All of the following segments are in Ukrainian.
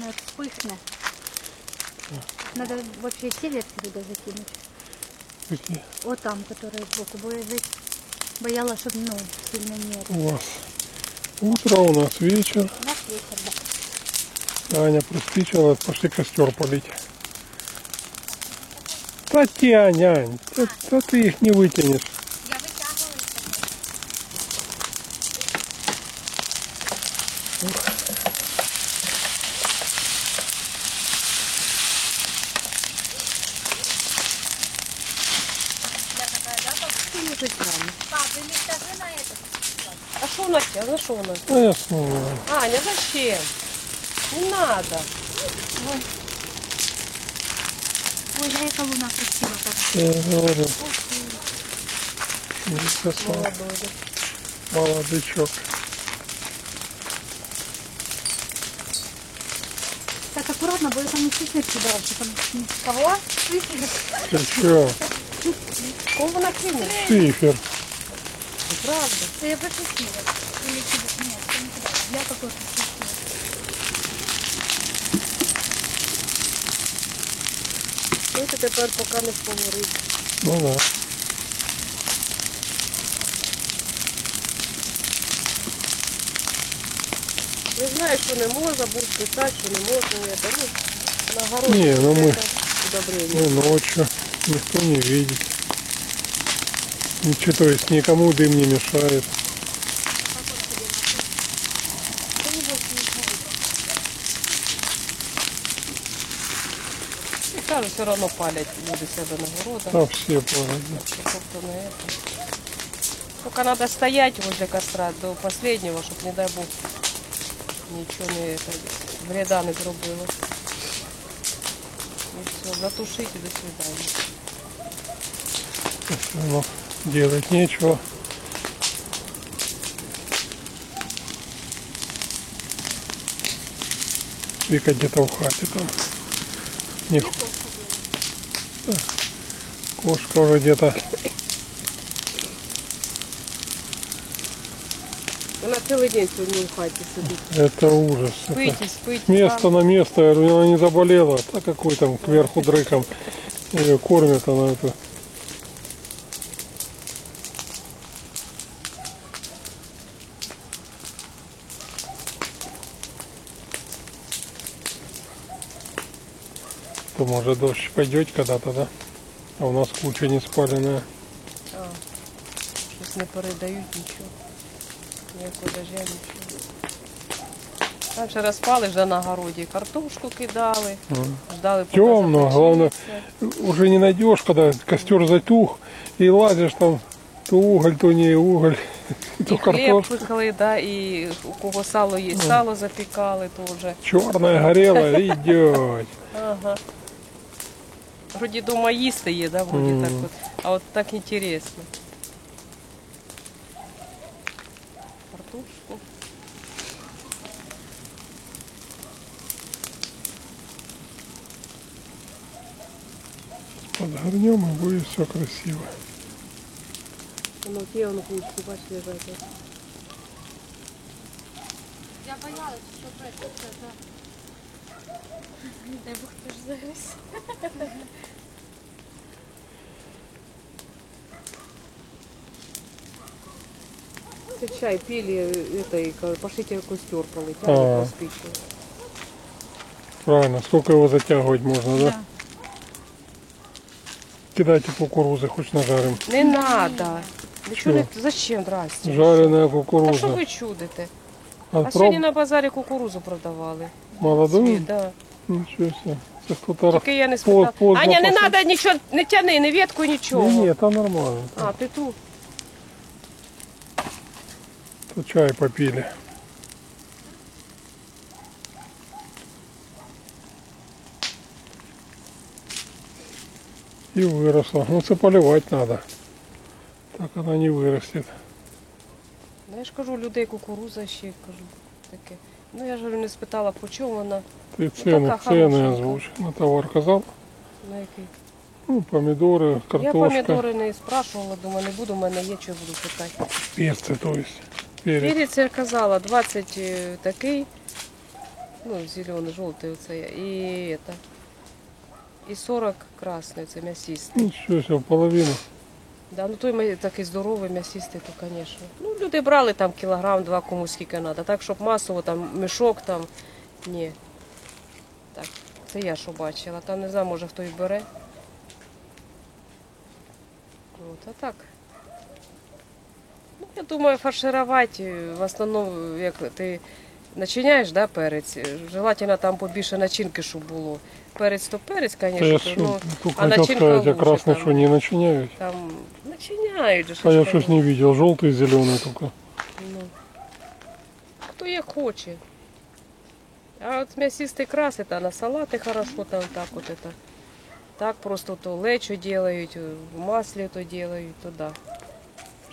як вспихне. Надо вообще все ветки туда закинуть. Какие? Вот там, которые сбоку. Бо я боялась, чтобы сильно нет. У вас утро, у нас вечер. У нас вечер, да. Аня приспичила, пошли костер полить. Татьянь, Ань, да ты их не вытянешь. Я вытягиваю. Пап, вы не скажи на это. А что у нас? А на что у нас? А я снова. Аня, зачем? Не надо. Ой, я яка луна красива так. Я говорю. Красава. Молодой, да? Молодычок. Так аккуратно, бо я там не сыщешь брал, что там Кого? Ты чё? Кого накинули? Шифер. Правда. Да я пошутила. Или тебе... Нет, ты не кидала. Я такой пошутила. Ну, это тепер поки не поварить. Ну да. Не знаю, що не можна, буду писати, що не можна. Это, ну, на городі. Не, ну мы, Удобрение. мы ночью. Никто не видит. Ничего, то есть никому дым не мешает. І кажуть, все одно палять люди себе на городах. Там все поняли. Тобто на это. Только надо стоять возле костра до последнего, чтобы, не дай бог, ничего не это, вреда не зробило. И все, затушить и до свидания. Всё равно делать нечего. Вика где-то в хате там. Не... Да. Кошка уже где-то. Вона цілий день сьогодні в хаті сидить. Это ужас. Спить Это і спить. с места на место. Я говорю, она не заболела. А какой там кверху дрыком ее кормят, она это. То может дождь пойдет когда-то, да? А у нас куча не спаленная. А, щось не передають нічого. Ніякого дождя, нічого. Там ще розпали вже на городі. Картошку кидали. Ждали, поки Темно, запечеться. главное, уже не найдешь, когда костер затух, и лазишь там, то уголь, то не уголь, то І хліб картошка. пекли, да, і у кого сало є, сало запікали теж. Черная горела, идет. Ага. Вроді дома їсти є, да, вроді так от. А от так інтересно. Картошку. Подгорнем, и будет все красиво. Воно ті, воно кучки, бач, лежать. Я боялась, что это... Не дай бог, ты ж загрыз. Це чай пили, это, и пошлите костер полить, а А. не проспичили. Правильно, сколько его затягивать можно, да? Да. Кидайте кукурузы, хоть нажарим. Не надо. Нічого не... Зачем, здрасте? Жареная Та що кукуруза. ви чудите? А Отпроб... сьогодні на базарі кукурузу продавали. Молодую? Світ, да. Ничего себе. Це хто-то раз... Тільки я не спитала. поздно Аня, не пошел. треба нічого, не тяни, не ветку, нічого. Не, там нормально. А, ти тут. Тут чай попили. И выросла. Ну, это поливать надо. Так она не вырастет. Ну, я ж кажу, у людей кукуруза ще, кажу, таке. Ну, я ж говорю, не спитала, по чому вона, Ты така цены хорошенька. озвучь. На товар казал. на який. Ну, помидоры, Я картошка. помідори не спрашувала, думаю, не буду, в мене є, що буду питати. Перцы, то есть. Перец. Перець я казала, 20 такий, ну, зеленый, желтый оце, і это. І 40 красний, це м'ясистий. Ничего себе, половину. Да, ну той такий здоровий, м'ясистий, то, звісно. Ну, люди брали там кілограм-два, кому скільки треба. Так, щоб масово, там, мішок, там, ні. Так, це я що бачила. Там, не знаю, може хто і бере. От, а так. Ну, я думаю, фарширувати, в основному, як ти начиняєш, да, перець, желательно там побільше начинки, щоб було. Перець то перець, Да я звісно, что, ну, только а хотел начинка сказать, а лучше красный там. что, не начиняют? Там начиняють же. А я ж, что-то не видел, желтый и зеленый только. Ну, хто як хоче. А от м'ясистий красить, а на салати хорошо там так от это. Так просто то лечо делають, в маслі то делають, то да.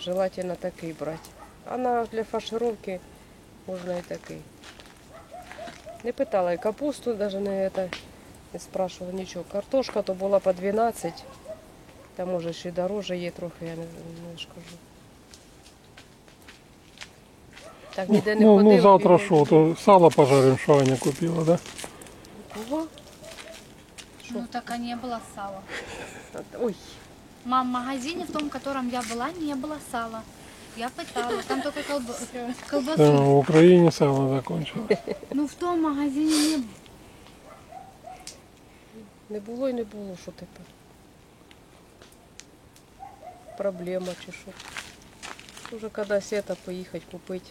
Желательно такий брати. А для фаршировки можна і такий. Не питала і капусту, навіть не спрашивала нічого. Картошка то була по 12, та може ще й дороже є трохи, я не скажу. Так ніде не Ну, ходив. завтра і- что, то сало пожарим, что Аня купила, да? Ого. Ну так а не было сала. Ой, Мам, в магазине, в том, в котором я была, не было сала. Я пыталась, там только Да, колбасу. в Украине сало закончилось. Ну в том магазине не было. не було і не було, що тепер. Проблема чи що. Уже кудись это поїхати купити.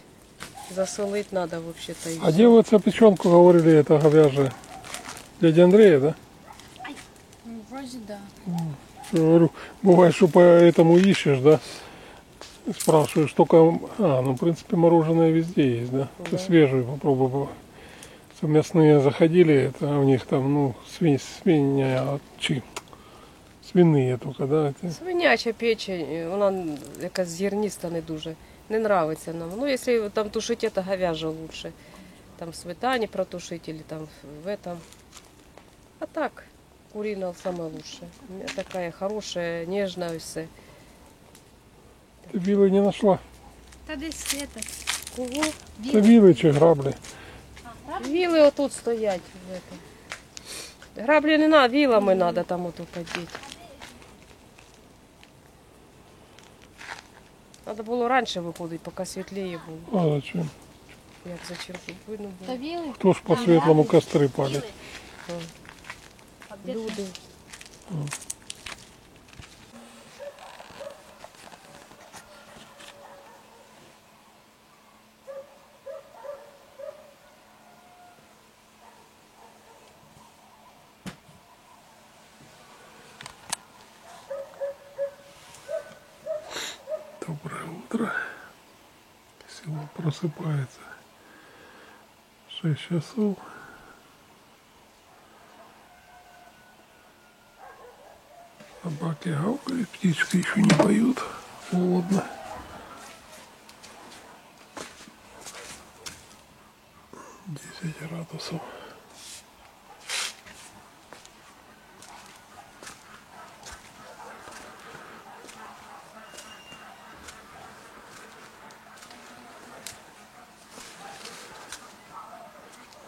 Засолить надо вообще-то. и А всё. где вы цапичонку говорили, это говяжья? Дядя Андрея, да? Ну, вроде да. Я говорю, бывает, что по этому ищешь, да? Спрашиваешь, только... ну, в принципе, мороженое везде есть, да? Ты Да. свежую попробуй. Что мясные заходили, это у них там, ну, свинья, свиные только, да? Это... Свиняча печень, вона якась зерниста не дуже. Не нравиться нам. Ну, якщо там тушить, это говяжье лучше. Там в сметані протушить, или там в этом. А так, курина саме лучше. Такая хорошая, нежная все. Ты вилы не нашла? Та десь это. Кого? Это вилы чи грабли? Віли отут стоять. В этом. Граблі не треба, вілами треба там отут подіти. Треба було раніше виходити, поки світліє було. А зачем? Як зачем, щоб видно Та було. вилы. Кто ж по светлому костры палит? А где ты? Люди. Доброе утро. Село просыпается. 6 часов. Собаки гавкают, птички еще не поют. Холодно. Десять градусов.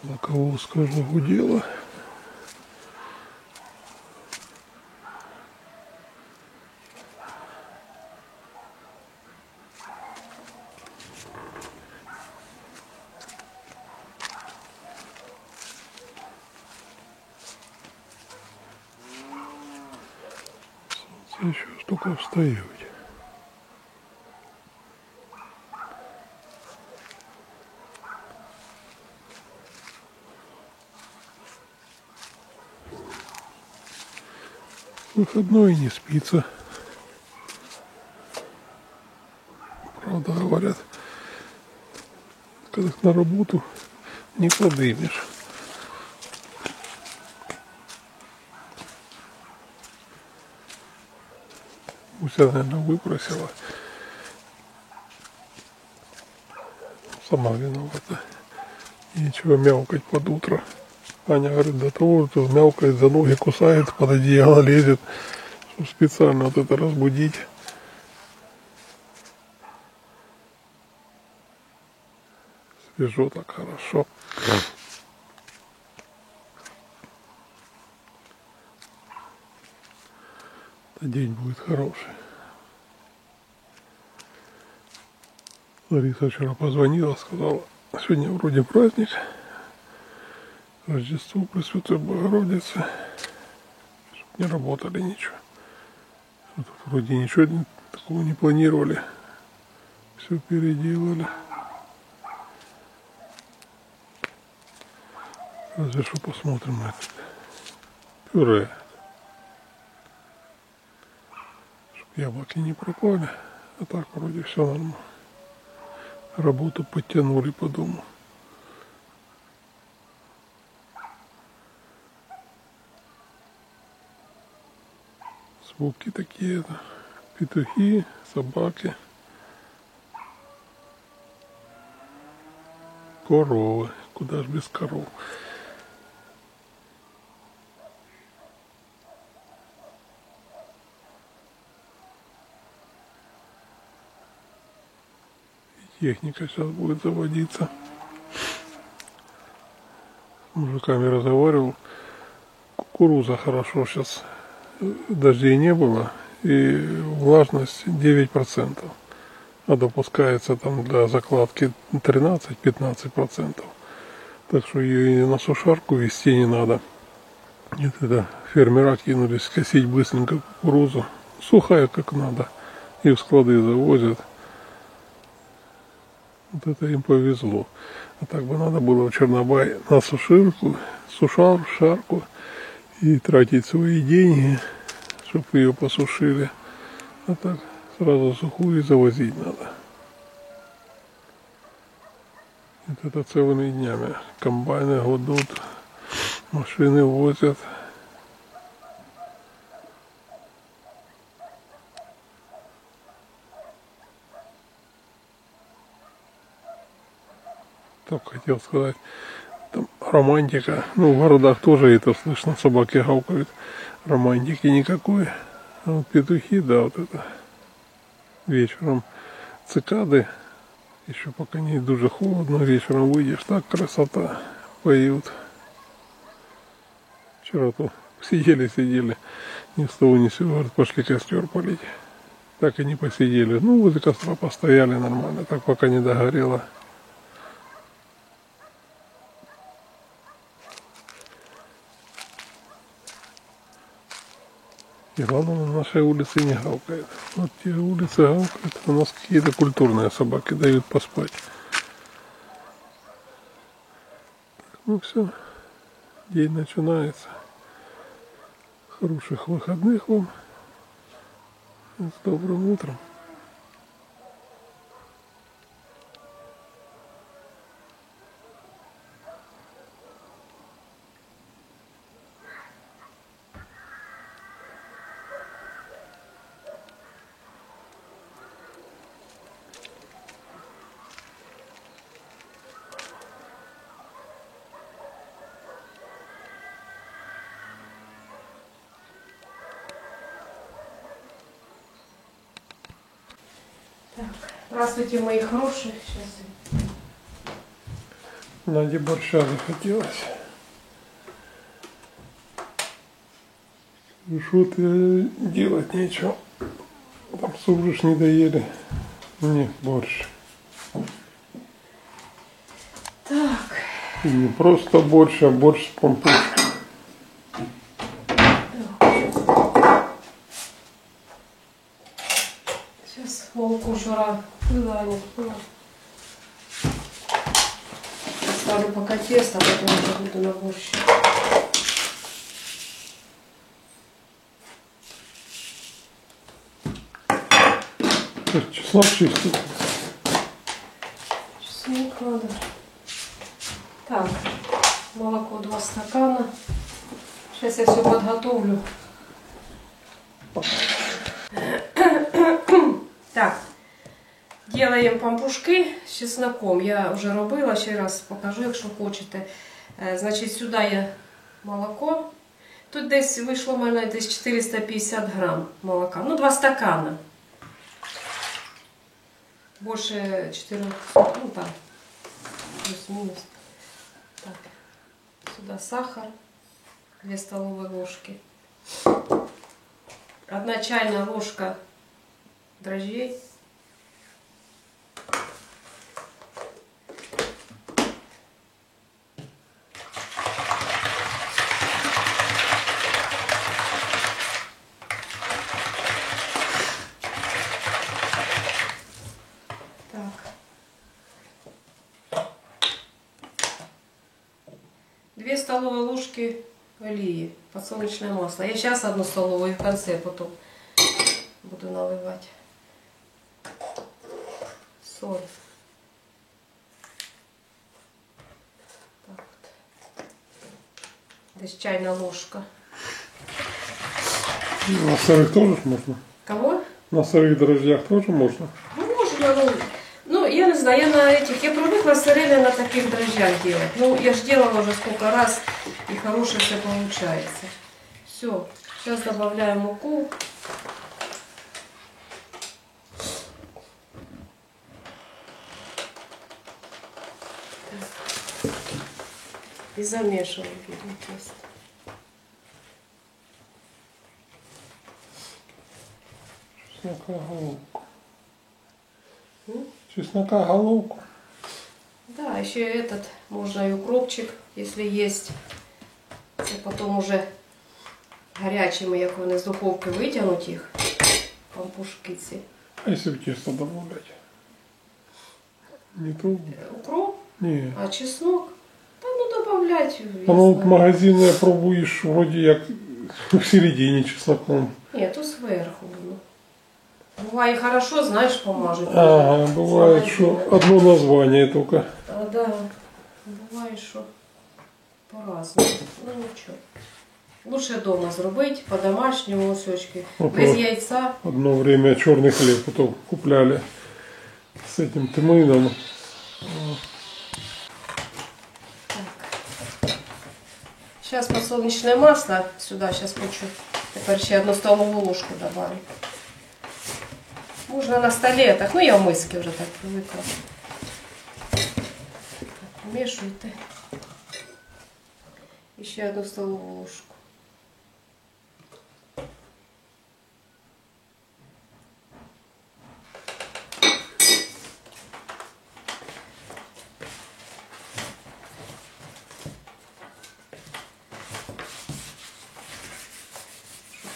На кого скажу, гудела. Солнце еще только встает. Выходной не спится. Правда, говорят, когда на работу не подымешь. Муся, наверное, выпросила. Сама виновата. Нечего мяукать под утро. Аня говорит, до того, что мяукает, за ноги кусает, под одеяло лезет, чтобы специально вот это разбудить. Свежо так хорошо. день будет хороший. Лариса вчера позвонила, сказала, сегодня вроде праздник, Рождество Пресвятой Богородицы, чтоб не работали ничего. Тут вроде ничего такого не планировали, все переделали. Разве что посмотрим на это пюре. Чтоб яблоки не пропали. А так вроде все нормально. Работу подтянули по дому. Звуки такие, петухи, собаки, коровы. Куда ж без коров? Техника сейчас будет заводиться. С мужиками разговаривал. Кукуруза хорошо сейчас. Дождей не было. И влажность 9%. А допускается там для закладки 13-15%. Так что ее и на сушарку везти не надо. И тогда фермера кинулись косить быстренько кукурузу. Сухая как надо. И в склады завозят. Вот это им повезло. А так бы надо было в Чернобай на сушарку и тратить свои деньги, чтобы ее посушили. А так сразу сухую завозить надо. Вот это целыми днями. Комбайны гудут, машины возят. Так хотел сказать, там романтика, ну в городах тоже это слышно, собаки гавкают, романтики никакой, а вот петухи, да, вот это, вечером цикады, еще пока не дуже холодно, вечером выйдешь, так красота, поют. Вчера то сидели, ни с того ни с сего, говорят, пошли костер полить, так и не посидели, ну возле костра постояли нормально, так пока не догорело. И главное, на нашей улице не гавкает. Вот те улицы гавкают, у нас какие-то культурные собаки дают поспать. Так, ну все, день начинается. Хороших выходных вам. С добрым утром. Так, здравствуйте, мои хорошие. Сейчас. Наде борща захотелось. Ну что-то делать нечего. Там суп же не доели. Не, борщ. Так. И не просто борщ, а борщ с пампушкой. Сейчас молоко вчера было, а не было. Ставлю пока тесто, а потом уже буду на борщ. Чеснок чистить. Чеснок надо. Так, молоко 2 стакана. Сейчас я все подготовлю. Так, делаем пампушки з чесноком. Я вже робила, ще раз покажу, якщо хочете. Значить, сюди я молоко. Тут десь вийшло в мене десь 450 грам молока. Ну, 2 стакана. Больше 4, ну так, плюс-минус. Так, сюда сахар, 2 столовые ложки. 1 чайная ложка дрожжей. Так. 2 столовые ложки олии, подсолнечное масло. Я сейчас 1 столовую и в конце потом буду наливать. Соль. Так вот. Здесь чайная ложка. На сырых тоже можно? Кого? На сырых дрожжах тоже можно? Ну, можно, ну, я не знаю, я на этих, я привыкла сырыми на таких дрожжах делать. Ну, я же делала уже сколько раз, и хорошее все получается. Все, сейчас добавляем муку. И замешиваем тесто. Чеснока головку. Чеснока головку. Да, еще этот, можно и укропчик, если есть. И потом уже горячими, як вони з духовки витягнуть їх, пампушки ці. А если в тесто добавлять? Не то? Укроп, Не. а чеснок, та ну добавлять. А ну вот магазинное пробуешь вроде як в середине чесноком. Ні, то зверху воно. Буває хорошо, знаєш, помажуть. Ага, бывает, что одно название только. А, да, буває, що по-разному. Ну нічого. Лучше дома зробити, по-домашньому, осечки. Ну, Без то яйца. Одно время черный хлеб потом купляли с этим тмином. Сейчас подсолнечное масло сюда, сейчас хочу. Теперь еще 1 столовую ложку добавлю. Можно на столе так, ну я в миске уже так привыкла. Помешивайте. Еще 1 столовую ложку.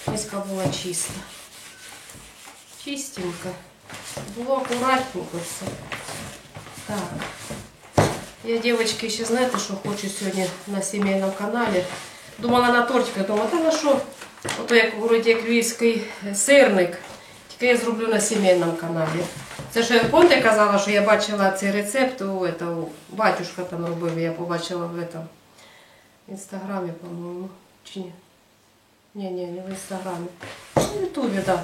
Миска была чисто. Чистенько. Было аккуратненько все. Так. Я, девочки, еще знаете, что хочу сегодня на семейном канале. Думала на тортик, я думала, та на що? Ото як вроді як львівський сирник. Тільки я зроблю на сімейному каналі. Це що я помните казала, що я бачила цей рецепт у этого, батюшка там робив, я побачила в этом інстаграмі, по-моєму. Чи ні? Не в інстаграмі. В ютубе, да.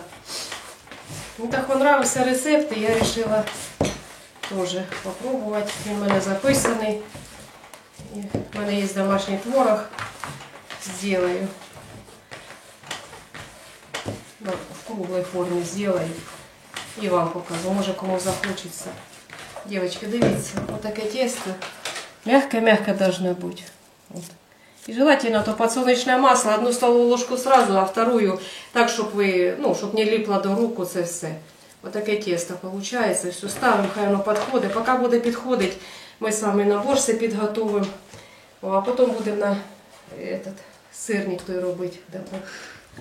Мне так понравился рецепт, и я решила тоже попробовать. Він у мене записаний. И у мене есть домашний творог. Сделаю. Да, в круглой форме сделаю. И вам покажу. Може кому захочется. Девочки, дивіться. Вот такое тесто. Мягкое-мягкое должно быть. Вот. И желательно то подсолнечное масло, 1 столовую ложку сразу, а вторую так, чтобы вы, ну, щоб не липло до рук, це все. Вот таке тесто получается. Все, ставимо, хай воно підходить. Поки буде підходити, ми з вами на борщ підготовимо. А потім будемо на этот сирник той робити.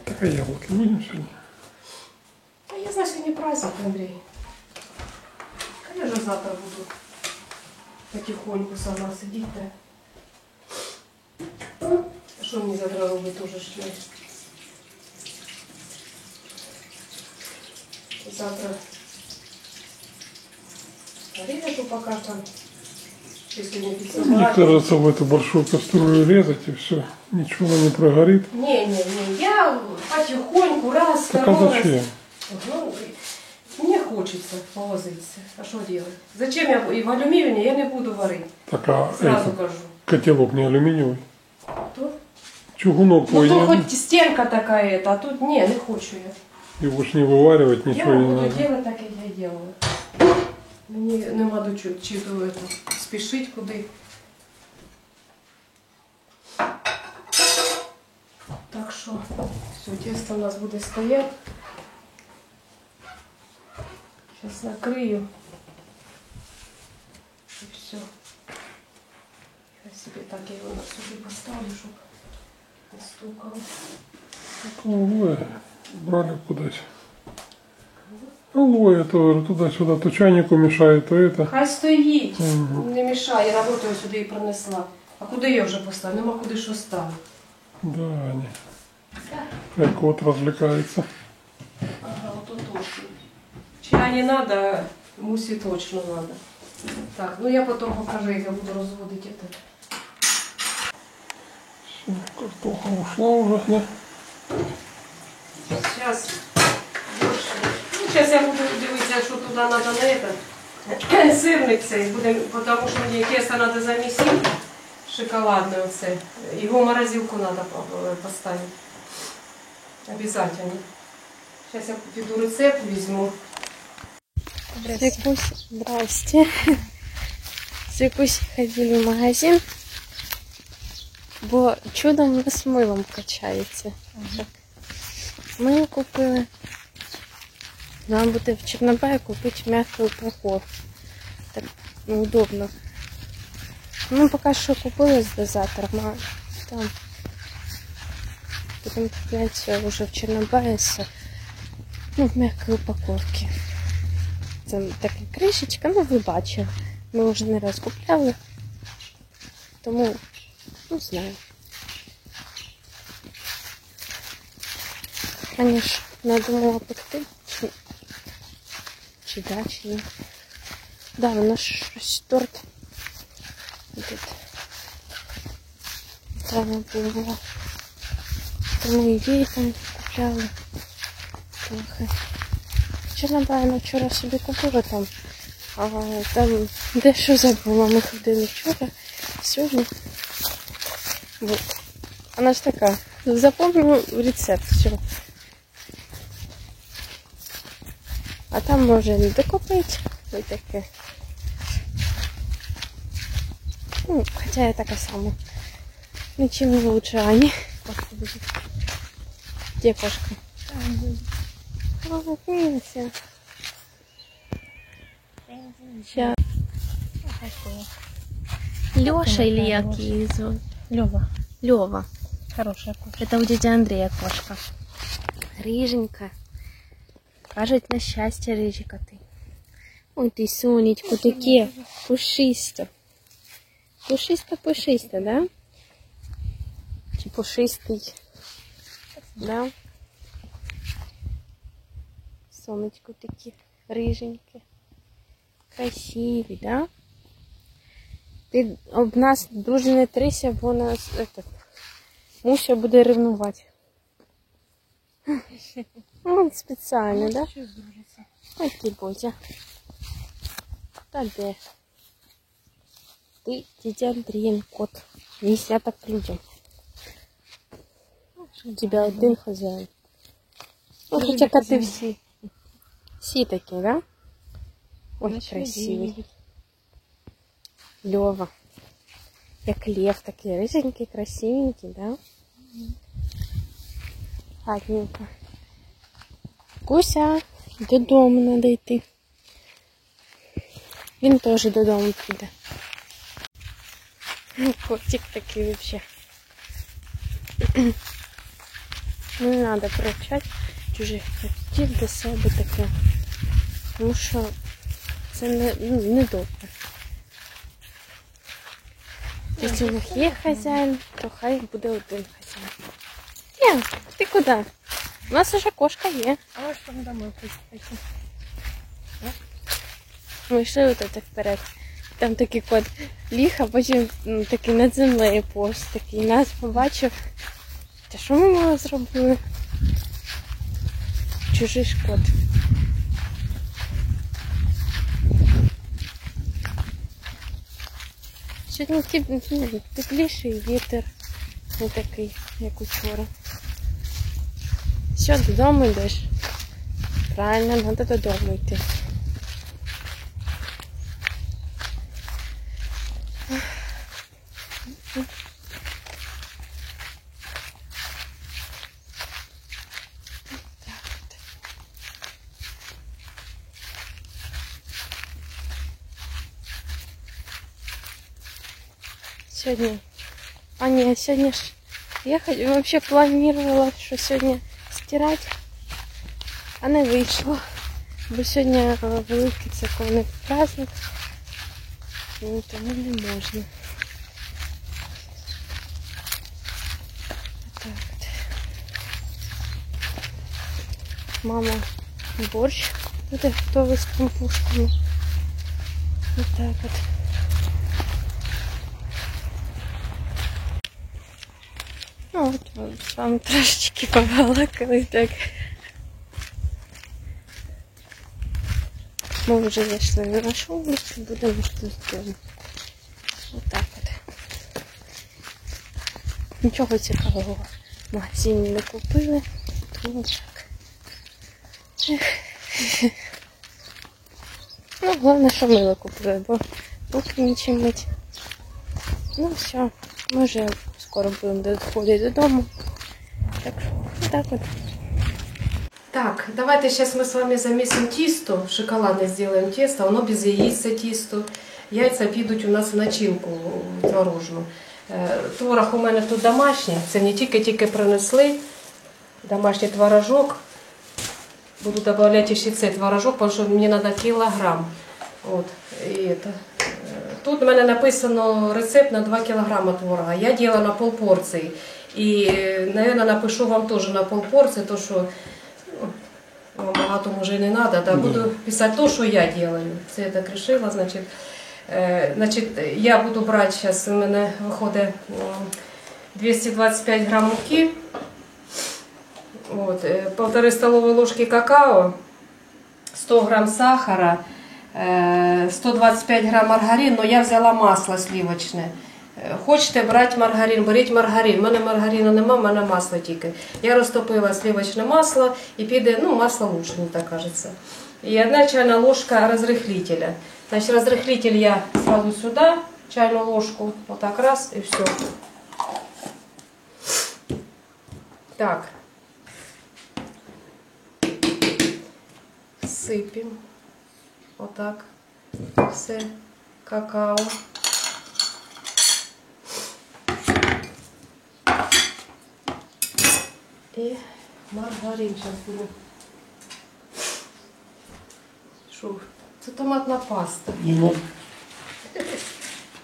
Так а яблоки будем сегодня? А я знаю, сьогодні праздник, Андрій. А я же завтра буду потихоньку сама сидіти. Що мені завтра робити уже ж? Завтра режу пока там, если не Мне пиццевать. кажется, в эту большую кастрюлю резать и все, ничего не прогорит. Не, я потихоньку, раз, Так а второй раз. зачем? Ну, мне хочется повозиться. А что делать? Зачем я и в алюминии я не буду варить? Так а Сразу это, кажу. котелок не алюминиевый? То? Чугунок Ну твой, тут хоть стенка такая, а тут не хочу я. его ж не вываривать, ничего Я не буду надо. делать так, як я делаю. Мені нема до чого спішити куди. Так що що все, тісто у нас буде стояти. Зараз накрию. І все. Я собі так його сюди поставлю, щоб не стукало. Алоэ брали кудись. Алоэ тоже туда-сюда. То чайнику мешает, то это. Хай стоїть, не мішає, роботу я сюди і принесла. А куди я вже поставлю? Нема куди що ставити. Да, они. Как кот развлекается. Ага, ото точно. Чая не надо, мусі точно надо. Так, ну я потім покажу, як я буду розводити це. Всё, картоха ушла уже, да? Сейчас я буду дивитися, що туди треба на це. Сирник цей, тому що мені тесто треба замісити. Шоколадне оце. Його в морозилку треба поставити. Обязательно. Сейчас я піду рецепт візьму. Здрасте. С Якусь ходили в магазин, бо чудом ви з милом качається. Ми купили, нам буде в Чорнобаї купити м'яку упаковку. Так удобно. Ми поки що купили з дозатором, а там будемо купляти вже в Чорнобаї в м'якій упаковці. Це така кришечка, ви бачили. Ми вже не раз купляли, тому, знаю. Мені ж надумала пекти, чи ні. Да, у нас щось торт. Тут. Треба було. Тому її там купляли. Трохи. Чорнобаї ми вчора собі купили там. А там дещо забула. Ми ходили вчора, сьогодні. Вона ж така. Запомнила рецепт, все. А там може не докупити. Ось таке. Хоча я така сама. Ничем не лучше Ани. Где кошка? Там будет. Сейчас. Лёша или як її зовут? Лёва. Лёва. Хорошая кошка. Это у дяди Андрея кошка. Рыженькая. Кажуть, на щастя рыжика ты. Ой, ты, сонечку, таке пушисто. Пушисто, да? Чи пушистий? Да? Сонечко такі риженькі. Красиві, да? Ти об нас дуже не трися, бо нас Муся буде ревнувати. Спеціально, да? Ой, ти, Бодя. Та де? Ты, дядя Андреин, кот. Нельзя так к людям. У тебя один хозяин. Ну, хотя коты все. Все такие, да? Ой, красивый. Лёва. Як лев, такие рыженькие, красивенькие, да? Ладненько. Куся, додому надо йти. Він теж додому піде. Котик такий вообще. Не надо привчати чужих котів до себе таке. Тому що це не добре. Якщо у них є хазяїн, то хай буде один хазяїн. Ти куди? У нас уже кошка є. А ось там домой хочу. Ми йшли отут вперед. Там такий кот ліг, а потім такий над землею повз, такий нас побачив. Та що ми мало зробили? Чужий ж кот. Сьогодні тепліший вітер, не такий, як учора. Все, додому йдеш. Правильно, треба додому йти. сьогодні. А ні, сьогодні ж я взагалі планувала, що сьогодні стирати, а не вийшло. Бо сьогодні великий церковний праздник, тому не можна. Так от. Мама борщ буде готовий з пампушками. Ось так от. Ну от з вами трошечки побалакали, так. Ми вже зайшли на нашу вулицю, будемо йти з дому. Ось так от. Нічого цікавого в магазині не купили, тому так. Ну, головне, що мило купили, бо руки нічим мить. Ну все, ми вже скоро будемо доходити додому. Так що, так от. Так, давайте сейчас мы с вами замесим тісто, шоколадне сделаем тесто, воно без яиц це тісто. Яйця підуть у нас в начинку творожну. Творог у мене тут домашній, це мені тільки принесли. Домашній творожок. Буду добавлять ще цей творожок, тому що мені треба кілограм. От, і это. Тут у мене написано рецепт на 2 кг творога. Я делаю на полпорції. І, наверное, напишу вам теж на полпорції, то що вам багато може і не треба. Да? Буду писати то, що я делаю. Це я так решила, значить. Я буду брати, зараз у мене виходить 225 грам муки, от, 1,5 столової ложки какао, 100 грам сахара, 125 грам маргарину, але я взяла масло сливочне. Хочете брати маргарин, беріть маргарин. У мене маргарину немає, у мене масло тільки. Я розтопила сливочне масло і піде, ну, масло лучше, мені так кажеться. И 1 чайная ложка разрыхлителя. Значит, разрыхлитель я сразу сюда, чайную ложку, вот так раз и все. Так. Сыпем. Вот так. Все. Какао. И маргарин сейчас буду. Що? Це томатна паста.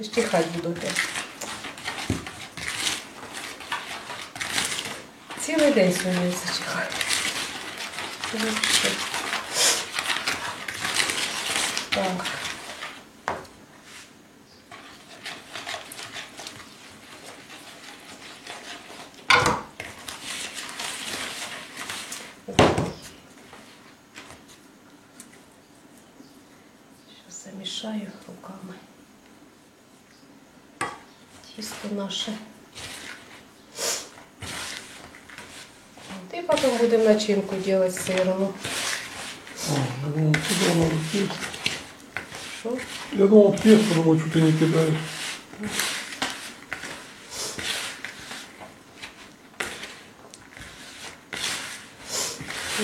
Штихати буду опять. Цілий день сьогодні зачихаю. Так. Замешаю руками тісто наше. И потом будем начинку делать сырную. Что? Я думал, тесто, думаю, что ты не кидаешь.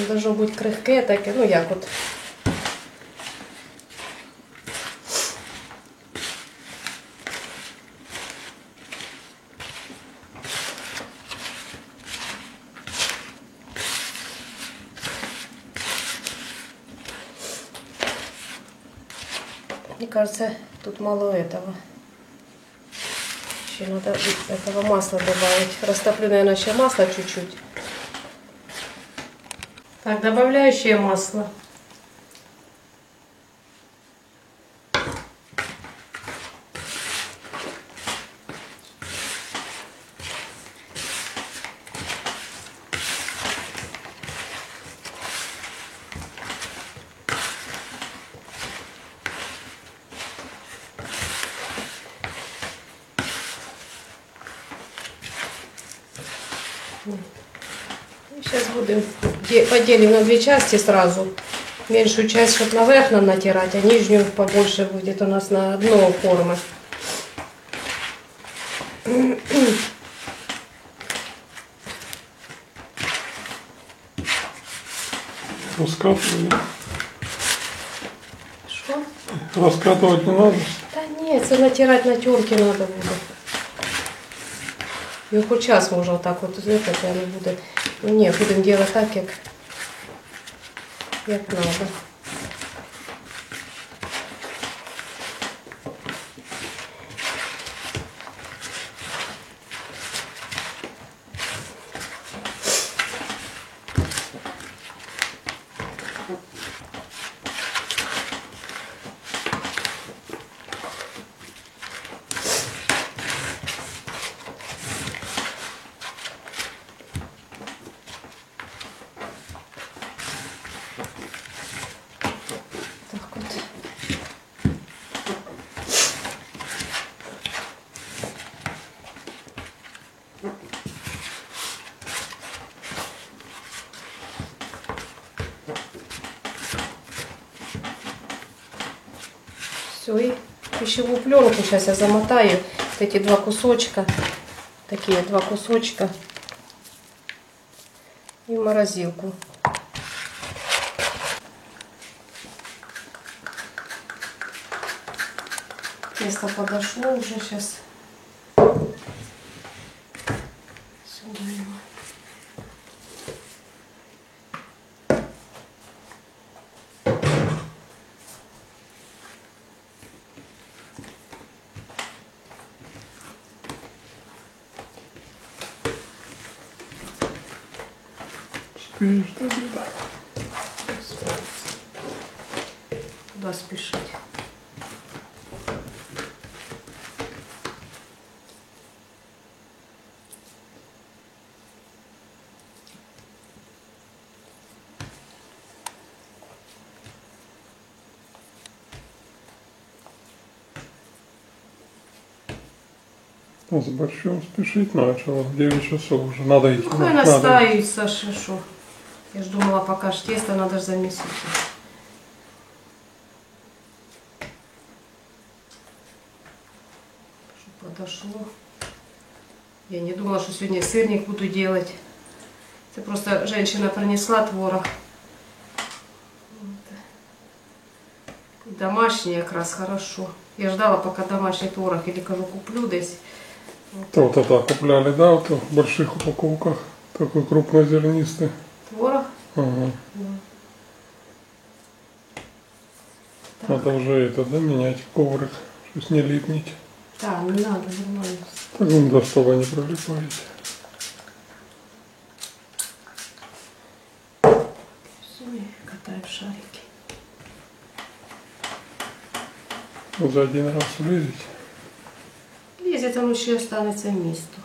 Должно бути крихке таке, ну як от. Мне кажется, тут мало этого. Еще надо этого масла добавить. Растоплю, наверное, еще масло чуть-чуть. Так, добавляю еще масло. Сейчас будем поделим на 2 части сразу. Меньшую часть, чтобы наверх нам натирать, а нижнюю побольше будет у нас на дно формы. Раскатывать. Что? Раскатывать не надо. Да нет, это натирать на терке надо будет. Його хоч час можна отак от злепити, а не буде. Ну ні, будемо робити так, як треба. Так от. Все, и пищевую пленку сейчас я замотаю. Вот эти два кусочка, такие два кусочка, и в морозилку. Тесто подошло уже сейчас. Сюда его. Спишь, да, беда. Куда спешить? С борщом спешить начал, 9 часов уже, надо идти. Ну, хай настаивает, Саша, шо. Я ж думала, пока ж тесто надо ж замесить. Чтоб подошло. Я не думала, что сегодня сырник буду делать. Это просто женщина принесла творог. Вот. И домашний как раз хорошо. Я ждала, пока домашний творог или кажу, куплю здесь. Вот это купляли, да, вот в больших упаковках, такой крупнозернистый. Творог? Ага. Так. Надо уже это, да, менять коврик, чтобы не липнить. Да, не надо, нормально. Так он до стола не прилипает. Все, катаем шарики. Вот за один раз влезть. Лезет, оно ще останеться місто.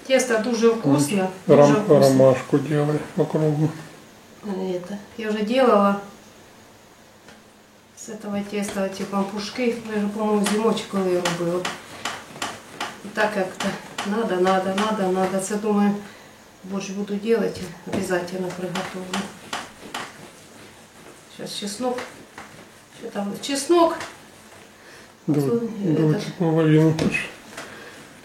Тесто дуже вкусно. Дуже вкусно. Ромашку делай по кругу. Это, я уже делала с этого теста эти пампушки. Я же, по-моему, зимочек коли робила. И так как-то надо. Це, думаю, больше буду делать. Обязательно приготовлю. Сейчас чеснок. Что там? Чеснок. Доці половину.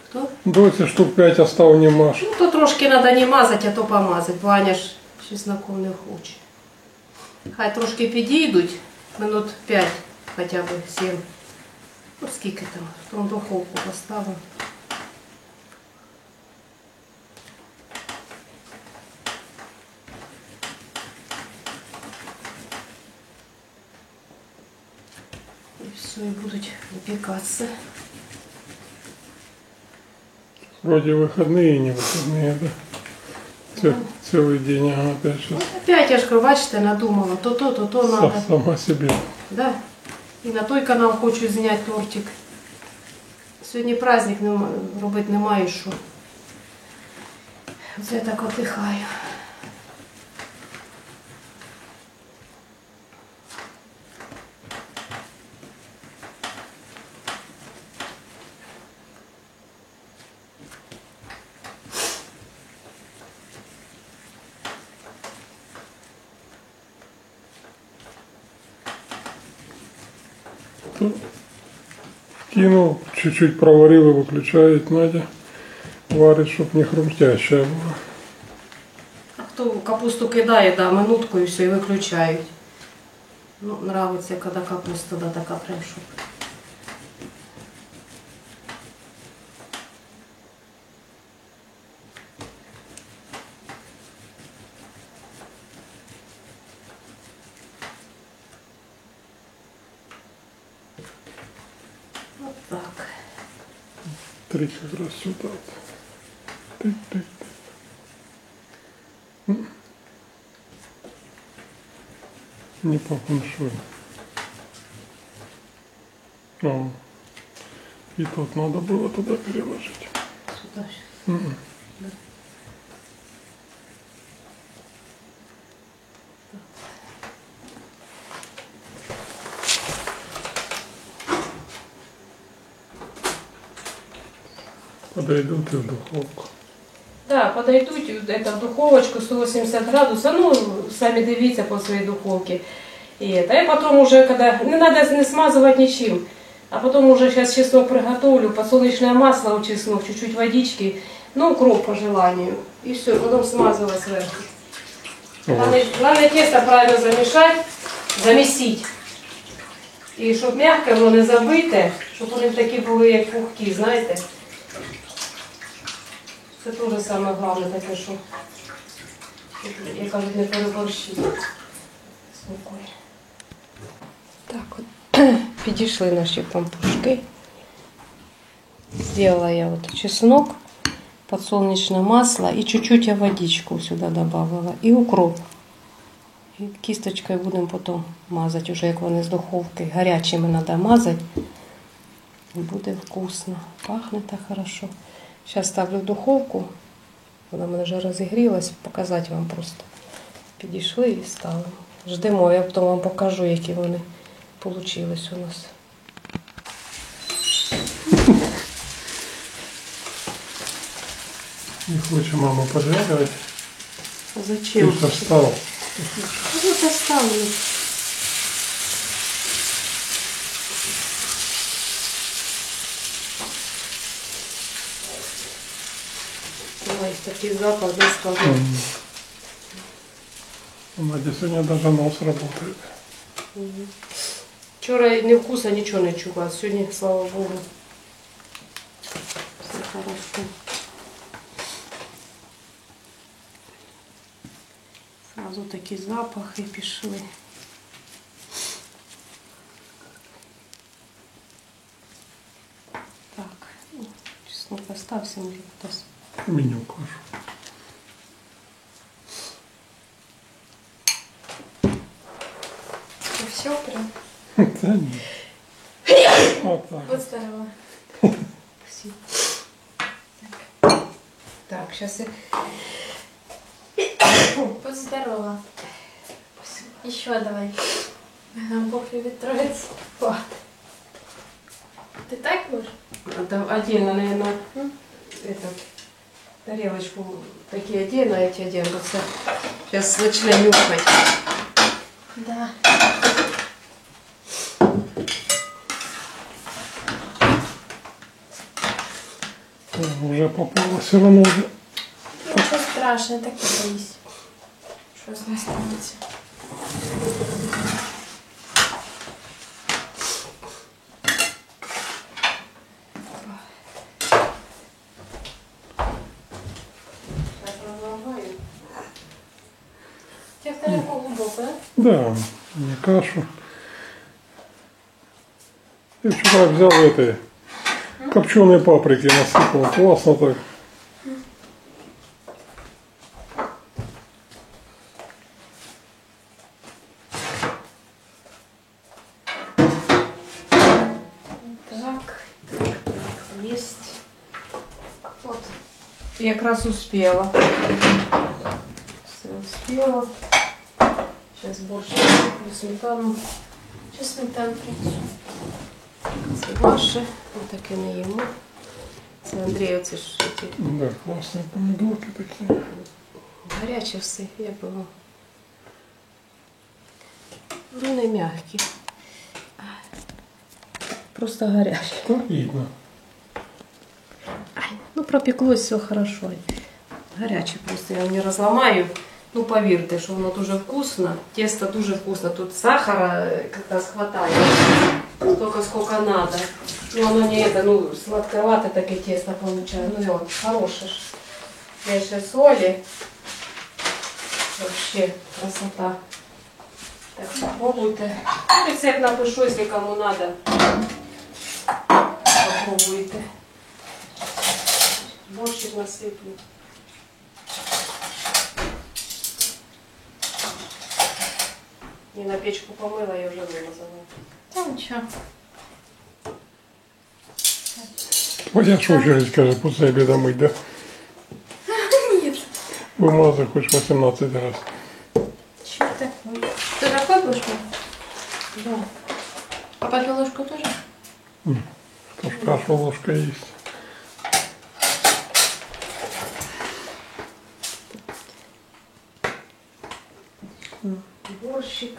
Кто? Доці штук 5 остав не маш. Ну, то трошки надо не мазать, а то помазать. Бо Аня ж чесноком не хоче. Хай трошки підійдуть, минут 5, хоча б 7. Ну, скільки там, потім в духовку поставимо. І все, і будуть випікатися. Вроде выходные и не выходные, да? Целый день, ага, опять сейчас. Опять, я ж кажу, бачите, надумала, то надо. Сама себе. Да. І на той канал хочу зняти тортик. Сьогодні праздник робити немає що. Оце я так отдихаю. Кинул, чуть-чуть проварил и выключает Надя. Варит, чтобы не хрустящая была. А хто капусту кидає, да, минутку і все, і виключають. Ну, нравиться, коли капуста, да, така прям, щоб. 3 как раз сюда. Тык-тык. Не по фэншую. О. И тут надо было туда переложить. Сюда. Подойдут и в духовку. Да, подойдуть это, в духовочку 180 градусов, ну, самі дивіться по своей духовке. И это, и потом уже, когда, не надо не смазывать ничем, а потом уже сейчас чеснок приготовлю, подсолнечное масло в чеснок, чуть-чуть водички, ну, укроп по желанию. И все, потом смазывать сверху. Главное тесто правильно замешать, замесить. І щоб м'яке воно не забите, щоб вони такі були, як пухкі, знаєте. Це теж саме головне таке, що, як кажуть, не переборщити. Так от, підійшли наші пампушки. Сделала я вот чеснок, подсолнечное масло и чуть-чуть я водичку сюда добавила. И укроп. І кісточкою будемо потім мазати, вже як вони з духовки. Гарячими треба мазати. І буде вкусно. Пахне так хорошо. Зараз ставлю в духовку. Вона в мене вже розігрілась. Показати вам просто. Підійшли і ставимо. Ждемо, я потім вам покажу, які вони получились у нас. Не хочет мама пожаривать. Зачем? Ты встал. Ну, доставлю. Ой, такий запах, не скажу. У Нади сегодня даже нос работает. Вчора ні вкуса, нічого не чула. Сьогодні, слава Богу, все хорошо. Сразу такі запахи пішли. Так, ну, чеснок остався, може хтось. Меню кашу. І все прям. Да нет. Вот так. Вот здорово. Всі. Так, зараз я... Вот здорово. Еще давай. Бог любит троиц. Вот. Ты так будешь? Это отдельно, наверное, тарелочку такие отдельно, эти отдельно. Сейчас начну нюхать. Да. Уже попало все равно уже. Ничего страшного, так и боюсь. Что с ним станется? У тебя тарелка глубокая? Да, не кашу. Я вчера взял этой копченой паприки, насыпал. Классно так. Так. Есть. Вот. Я как раз успела. Все успела. Сейчас борщ куплю, сметану. Сейчас сметану принесу. Це ваше. Отаке не їмо. Це Андрій, оце ж ті Да, классные помидорки такие. гарячі все, як було. Ну, не м'які. Просто гарячі. Так видно. Ай, ну пропеклось все хорошо. Гаряче просто я не розламаю. Ну повірте, що воно дуже вкусно. Тесто дуже вкусно. Тут сахара якраз хватає. Столько сколько надо. Ну оно не это, ну сладковато таке тесто получаю. Ну и вот, хорошее ж. Меньше соли. Вообще красота. Так, попробуйте. Рецепт напишу, если кому надо. Попробуйте. Борщик насиплю. І на печку помила, я вже вимазала. Та нічого. Ой, я що очередь, каже, після обіду мить, да? Ні. Вимазав хоч 18 раз. Що таке? Ти такой будеш? Да. А папі ложку теж? Хто ж кашу ложка їсть. Борщик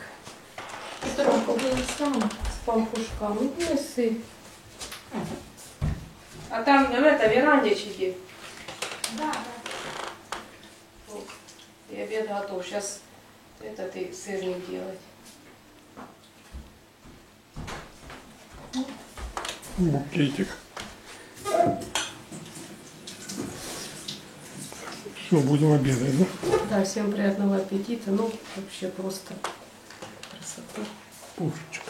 І трохи буде сам. з пампушками. Неси. А там на веранде чики. Да, И обед готов. Сейчас это ты сырник делать. Букетик. Все, будем обедать, да? Да, всем приятного аппетита. Ну, вообще просто красота. Пушечка.